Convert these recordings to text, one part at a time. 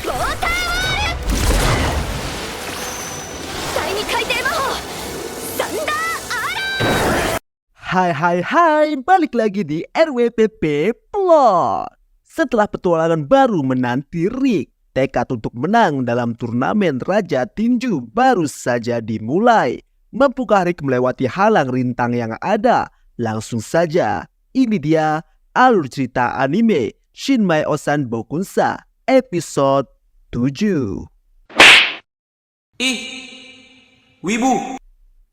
ウォーターウォール第二回転魔法サンダーアラー Hai, balik lagi di RWPP Plot. Setelah petualangan baru menanti, Rick tekad untuk menang dalam turnamen Raja Tinju baru saja dimulai. Mampukah Rick melewati halang rintang yang ada? Langsung saja, ini dia alur cerita anime Shinmai Osan Bokunsa episode 7. Ih, wibu.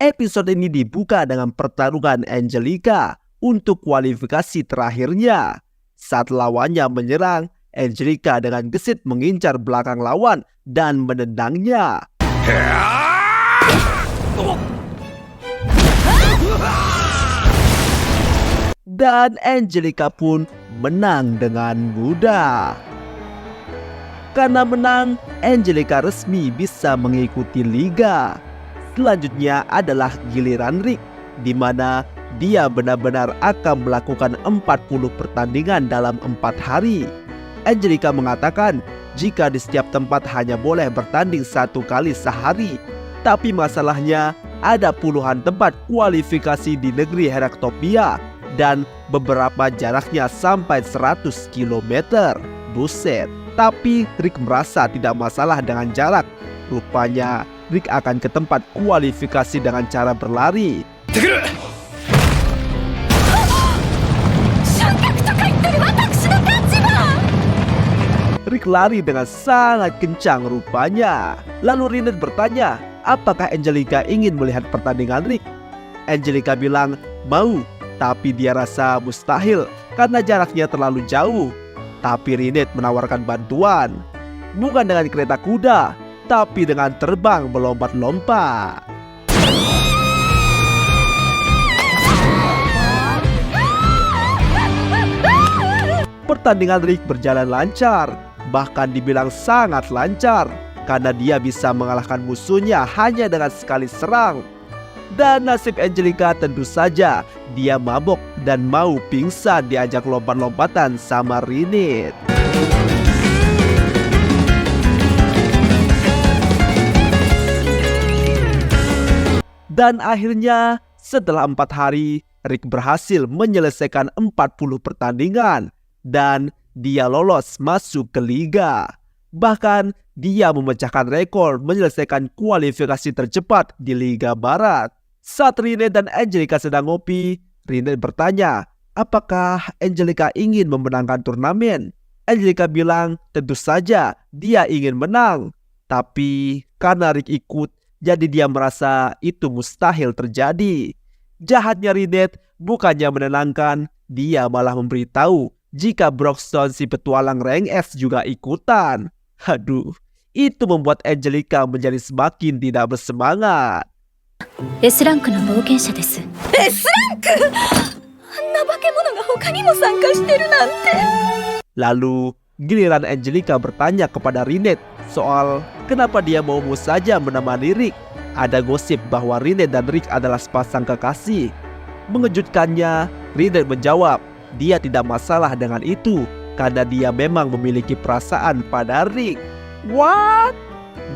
Episode ini dibuka dengan pertarungan Angelica untuk kualifikasi terakhirnya. Saat lawannya menyerang, Angelica dengan gesit mengincar belakang lawan dan menendangnya. Dan Angelica pun menang dengan mudah. Karena menang, Angelica resmi bisa mengikuti liga. Selanjutnya adalah giliran Rick, di mana dia benar-benar akan melakukan 40 pertandingan dalam 4 hari. Angelica mengatakan jika di setiap tempat hanya boleh bertanding 1 kali sehari. Tapi masalahnya ada puluhan tempat kualifikasi di negeri Heraktopia dan beberapa jaraknya sampai 100 km. Buset. Tapi Rick merasa tidak masalah dengan jarak. Rupanya Rick akan ke tempat kualifikasi dengan cara berlari. Rick lari dengan sangat kencang rupanya. Lalu Rinette bertanya, apakah Angelica ingin melihat pertandingan Rick? Angelica bilang mau, tapi dia rasa mustahil karena jaraknya terlalu jauh. Tapi Rinette menawarkan bantuan, bukan dengan kereta kuda, tapi dengan terbang melompat-lompat. Pertandingan Rick berjalan lancar, bahkan dibilang sangat lancar, karena dia bisa mengalahkan musuhnya hanya dengan sekali serang. Dan nasib Angelica tentu saja, dia mabok dan mau pingsan diajak lompat-lompatan sama Rinette. Dan akhirnya setelah 4 hari, Rick berhasil menyelesaikan 40 pertandingan dan dia lolos masuk ke liga. Bahkan dia memecahkan rekor menyelesaikan kualifikasi tercepat di Liga Barat. Saat Rinette dan Angelica sedang ngopi, Rinette bertanya, apakah Angelica ingin memenangkan turnamen? Angelica bilang tentu saja dia ingin menang. Tapi karena Rick ikut, jadi dia merasa itu mustahil terjadi. Jahatnya Rinette bukannya menenangkan, dia malah memberitahu jika Broxton si petualang rank S juga ikutan. Aduh, itu membuat Angelica menjadi semakin tidak bersemangat. S ランクの冒険者です。S ランク？あんな化け物が他にも参加してるなんて。Lalu giliran Angelica bertanya kepada Rinette soal kenapa dia mau saja menemani Rick. Ada gosip bahwa Rinette dan Rick adalah sepasang kekasih. Mengejutkannya, Rinette menjawab dia tidak masalah dengan itu karena dia memang memiliki perasaan pada Rick. What?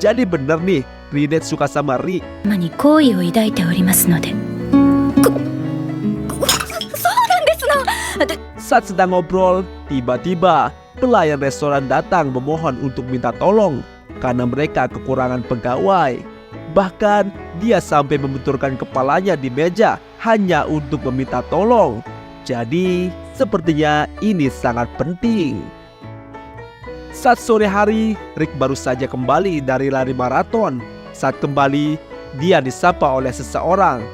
Jadi bener nih, Rinette suka sama Rick. Saat sedang ngobrol, tiba-tiba pelayan restoran datang memohon untuk minta tolong karena mereka kekurangan pegawai. Bahkan dia sampai membenturkan kepalanya di meja hanya untuk meminta tolong. Jadi sepertinya ini sangat penting. Saat sore hari, Rick baru saja kembali dari lari maraton. Saat kembali, dia disapa oleh seseorang.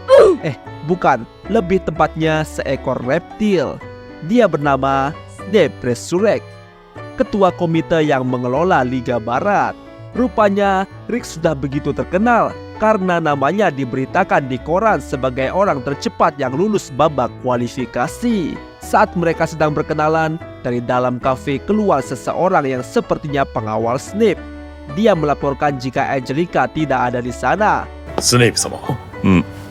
Bukan, lebih tepatnya seekor reptil. Dia bernama Snape Resurrect, ketua komite yang mengelola Liga Barat. Rupanya Rick sudah begitu terkenal karena namanya diberitakan di koran sebagai orang tercepat yang lulus babak kualifikasi. Saat mereka sedang berkenalan, dari dalam kafe keluar seseorang yang sepertinya pengawal Snape. Dia melaporkan jika Angelica tidak ada di sana. Snape 様、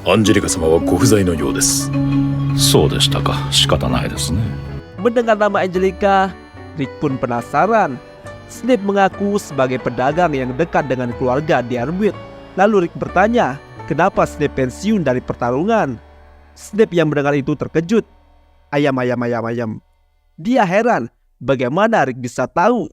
アンジェリカ様はご不在のようです。そうでしたか。仕方ないですね。Mendengar nama Angelica, Rick pun penasaran. Snape mengaku sebagai pedagang yang dekat dengan keluarga Diarmuid. Lalu Rick bertanya, kenapa Snape pensiun dari pertarungan? Snape yang mendengar itu terkejut. Ayam. Dia heran bagaimana Rick bisa tahu.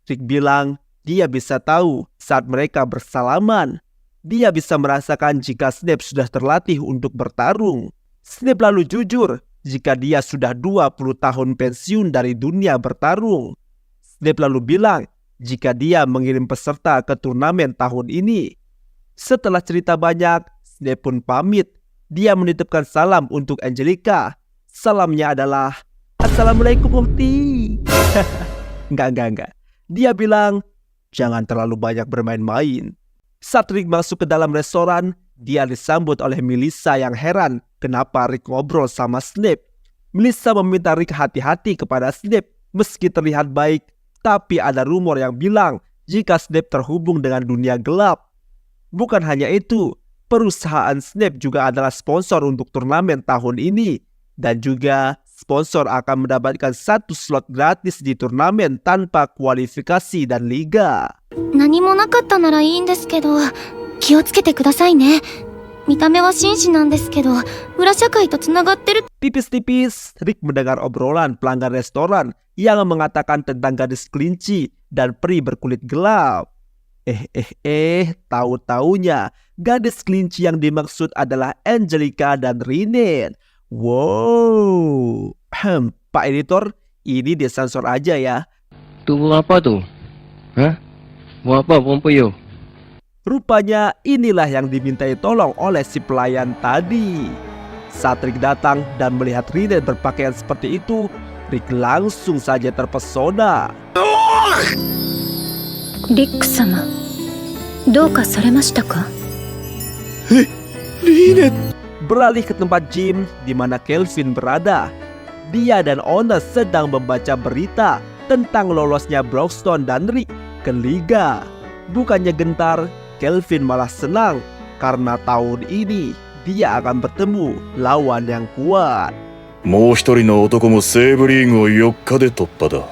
Rick bilang dia bisa tahu saat mereka bersalaman. Dia bisa merasakan jika Snape sudah terlatih untuk bertarung. Snape lalu jujur jika dia sudah 20 tahun pensiun dari dunia bertarung. Snape lalu bilang jika dia mengirim peserta ke turnamen tahun ini. Setelah cerita banyak, Snape pun pamit. Dia menitipkan salam untuk Angelica. Salamnya adalah Assalamualaikum Ukti. Enggak. Dia bilang jangan terlalu banyak bermain-main. Saat Rick masuk ke dalam restoran, dia disambut oleh Melissa yang heran kenapa Rick ngobrol sama Snape. Melissa meminta Rick hati-hati kepada Snape meski terlihat baik, tapi ada rumor yang bilang jika Snape terhubung dengan dunia gelap. Bukan hanya itu, perusahaan Snape juga adalah sponsor untuk turnamen tahun ini. Dan juga sponsor akan mendapatkan 1 slot gratis di turnamen tanpa kualifikasi dan liga. 何もなかったならいいんですけど、気をつけてくださいね。見た目は紳士なんですけど、裏社会とつながってる。 Tipis-tipis, Rick mendengar obrolan pelanggan restoran yang mengatakan tentang gadis kelinci dan peri berkulit gelap. Tahu-taunya gadis kelinci yang dimaksud adalah Angelica dan Rinette. Wow. Pak editor, ini disensor aja ya. Tuh apa tuh? Hah? Mau apa Pompeo? Rupanya inilah yang dimintai tolong oleh si pelayan tadi. Saat Rick datang dan melihat Rinette berpakaian seperti itu, Rick langsung saja terpesona. Rick sama, どうかされましたか? Beralih ke tempat gym di mana Kelvin berada. Dia dan Honor sedang membaca berita tentang lolosnya Broxton dan Rick ke liga. Bukannya gentar, Kelvin malah senang karena tahun ini dia akan bertemu lawan yang kuat. もう一人の男も西部リーグを4日で突破だ。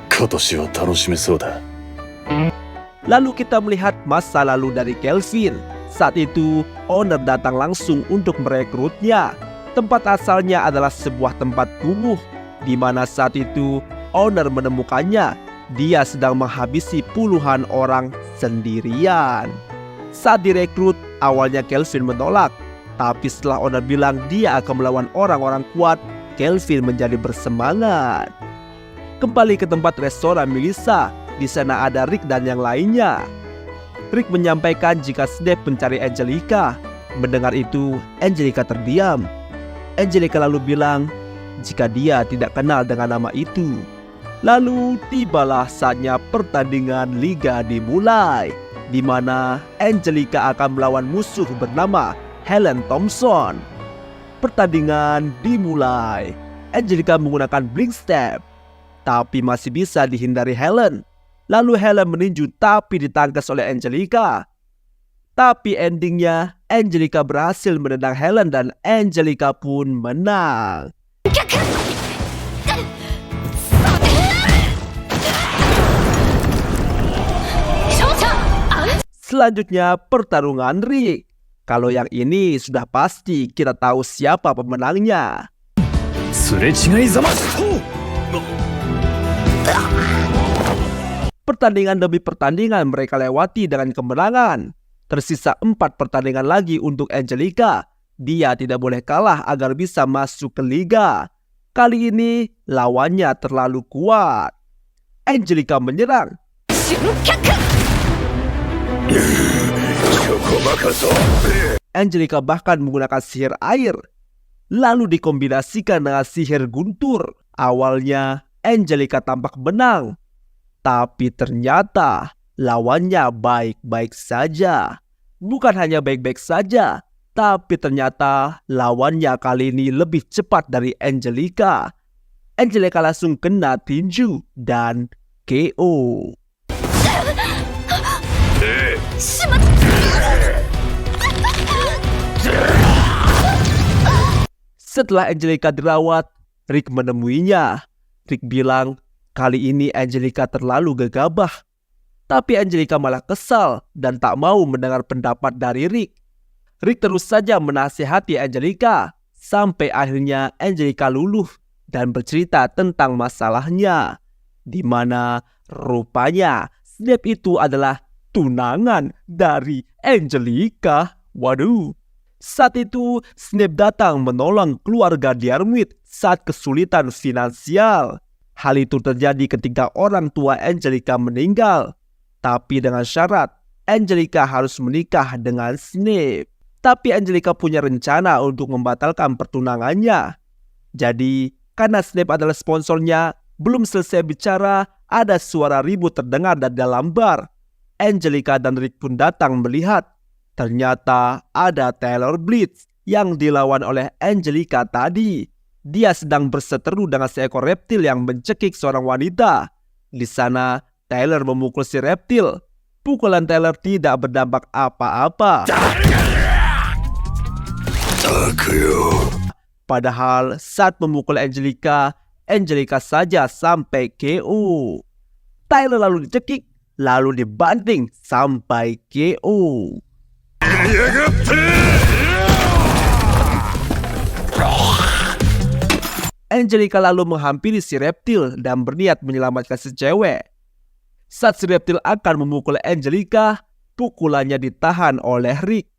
今年は楽しめそうだ。 Lalu kita melihat masa lalu dari Kelvin. Saat itu, Honor datang langsung untuk merekrutnya. Tempat asalnya adalah sebuah tempat kumuh, di mana saat itu Honor menemukannya. Dia sedang menghabisi puluhan orang sendirian. Saat direkrut, awalnya Kelvin menolak. Tapi setelah Honor bilang dia akan melawan orang-orang kuat, Kelvin menjadi bersemangat. Kembali ke tempat restoran Melissa. Di sana ada Rick dan yang lainnya. Rick menyampaikan jika Snape mencari Angelica. Mendengar itu, Angelica terdiam. Angelica lalu bilang jika dia tidak kenal dengan nama itu. Lalu tibalah saatnya pertandingan liga dimulai, di mana Angelica akan melawan musuh bernama Helen Thompson. Pertandingan dimulai. Angelica menggunakan blink step, tapi masih bisa dihindari Helen. Lalu Helen meninju tapi ditangkas oleh Angelica. Tapi endingnya Angelica berhasil menendang Helen dan Angelica pun menang. Selanjutnya pertarungan Rick. Kalau yang ini sudah pasti kita tahu siapa pemenangnya. すれ違いざま。 Pertandingan demi pertandingan mereka lewati dengan kemenangan. Tersisa 4 pertandingan lagi untuk Angelica. Dia tidak boleh kalah agar bisa masuk ke liga. Kali ini lawannya terlalu kuat. Angelica menyerang. Angelica bahkan menggunakan sihir air, lalu dikombinasikan dengan sihir guntur. Awalnya Angelica tampak menang, tapi ternyata lawannya baik-baik saja. Bukan hanya baik-baik saja, tapi ternyata lawannya kali ini lebih cepat dari Angelica. Angelica langsung kena tinju dan KO. Setelah Angelica dirawat, Rick menemuinya. Rick bilang Kali ini Angelica terlalu gegabah. Tapi Angelica malah kesal dan tak mau mendengar pendapat dari Rick. Rick terus saja menasihati Angelica sampai akhirnya Angelica luluh dan bercerita tentang masalahnya, di mana rupanya Snape itu adalah tunangan dari Angelica. Waduh. Saat itu Snape datang menolong keluarga Diarmuid saat kesulitan finansial. Hal itu terjadi ketika orang tua Angelica meninggal. Tapi dengan syarat Angelica harus menikah dengan Snape. Tapi Angelica punya rencana untuk membatalkan pertunangannya. Jadi karena Snape adalah sponsornya, belum selesai bicara, ada suara ribut terdengar dari dalam bar. Angelica dan Rick pun datang melihat. Ternyata ada Taylor Blitz yang dilawan oleh Angelica tadi. Dia sedang berseteru dengan seekor reptil yang mencekik seorang wanita. Di sana, Taylor memukul si reptil. Pukulan Taylor tidak berdampak apa-apa. Padahal saat memukul Angelica, Angelica saja sampai KO. Taylor lalu dicekik, lalu dibanting sampai KO. Angelica lalu menghampiri si reptil dan berniat menyelamatkan si cewek. Saat si reptil akan memukul Angelica, pukulannya ditahan oleh Rick.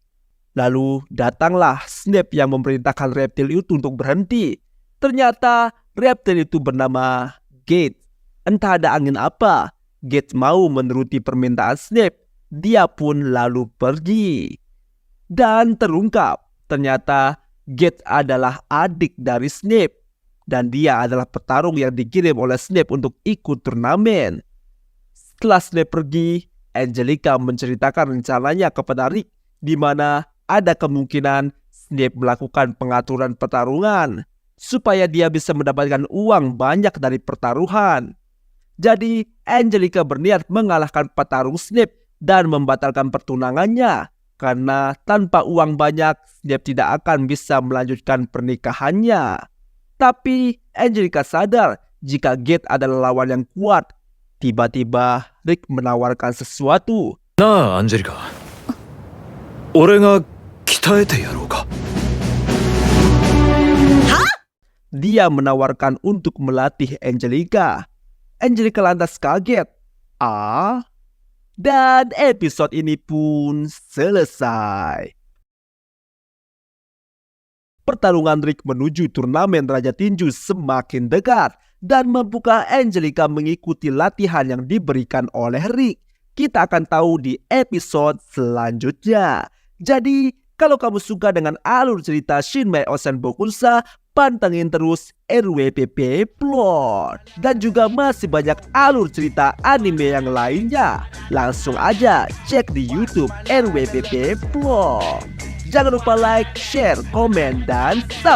Lalu datanglah Snape yang memerintahkan reptil itu untuk berhenti. Ternyata reptil itu bernama Gate. Entah ada angin apa, Gate mau menuruti permintaan Snape. Dia pun lalu pergi. Dan terungkap, ternyata Gate adalah adik dari Snape. Dan dia adalah petarung yang dikirim oleh Snape untuk ikut turnamen. Setelah Snape pergi, Angelica menceritakan rencananya kepada Rick, di mana ada kemungkinan Snape melakukan pengaturan pertarungan supaya dia bisa mendapatkan uang banyak dari pertaruhan. Jadi Angelica berniat mengalahkan petarung Snape dan membatalkan pertunangannya, karena tanpa uang banyak Snape tidak akan bisa melanjutkan pernikahannya. Tapi Angelica sadar jika Gate adalah lawan yang kuat. Tiba-tiba Rick menawarkan sesuatu. なあアンジェリカ、俺が鍛えてやろうか。 Dia menawarkan untuk melatih Angelica. Angelica lantas kaget. Dan episode ini pun selesai. Pertarungan Rick menuju turnamen Raja Tinju semakin dekat dan membuka Angelica mengikuti latihan yang diberikan oleh Rick. Kita akan tahu di episode selanjutnya. Jadi, kalau kamu suka dengan alur cerita Shinmei Osen Bokunsa, pantengin terus RWPP Plot. Dan juga masih banyak alur cerita anime yang lainnya. Langsung aja cek di YouTube RWPP Plot. Jangan lupa like, share, komen, dan subscribe.